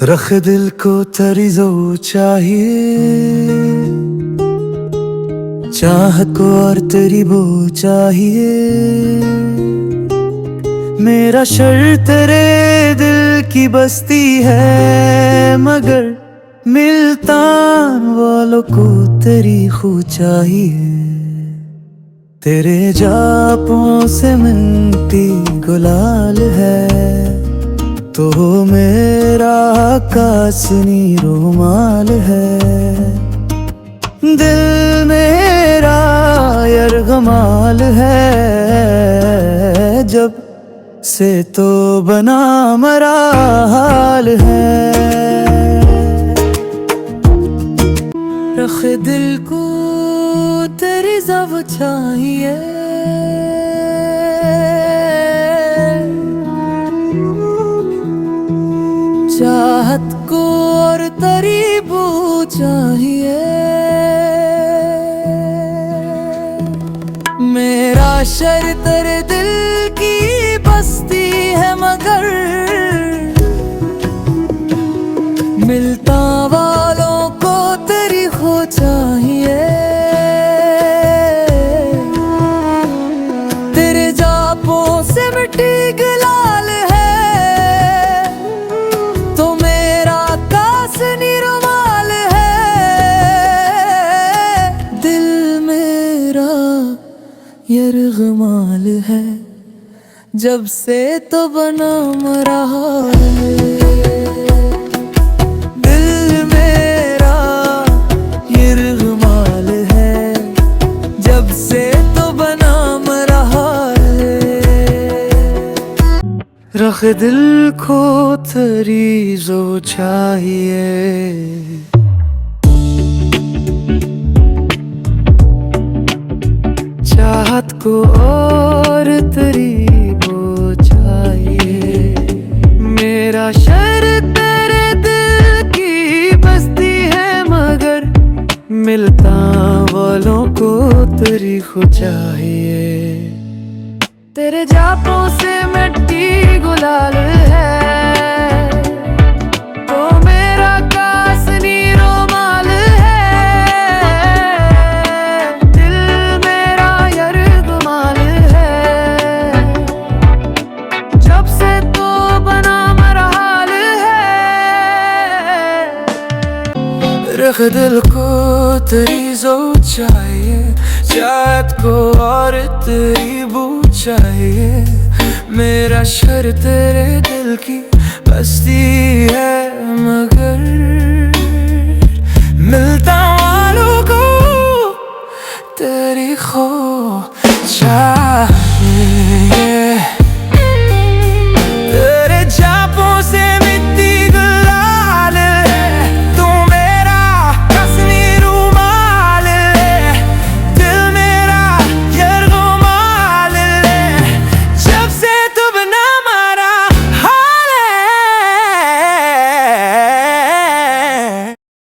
रख दिल को तरीजो चाहिए, चाहत को और तेरी वो चाहिए। मेरा शर तेरे दिल की बस्ती है, मगर मिलता वालों को तेरी खू चाहिए। तेरे जापों से मिलती गुलाल है, तो मेरा कासनी रुमाल है। दिल मेरा यरगमाल है, जब से तो बना मरा हाल है। रख दिल को तेरी ज़ब चाहिए, चाहत को और तरीबू चाहिए। मेरा शर तेरे दिल की बस्ती है, मगर मिलता वालों को तेरी खो चाहिए। तेरे जापों से मिट्टी गुलाल है, तो मेरा कासनी रुमाल है। दिल मेरा यरगमाल है, जब से तो बना मरा है। दिल मेरा यरगमाल है, जब से तो बना मरा है। रख दिल को तेरी जो चाहिए, चाहत को और तेरी वो चाहिए। मेरा शर तेरे दिल की बस्ती है, मगर मिलता वालों को तेरी खो चाहिए। तेरे जापों से मिट्टी गुलाल है, तो मेरा कासनी रुमाल है। दिल मेरा यरगमाल है, जब से तो बना मरा हाल है। रख दिल को तेरी जो चाहिए, चाहत को और तेरी बू चाहिए। मेरा शर तेरे दिल की बस्ती है, मगर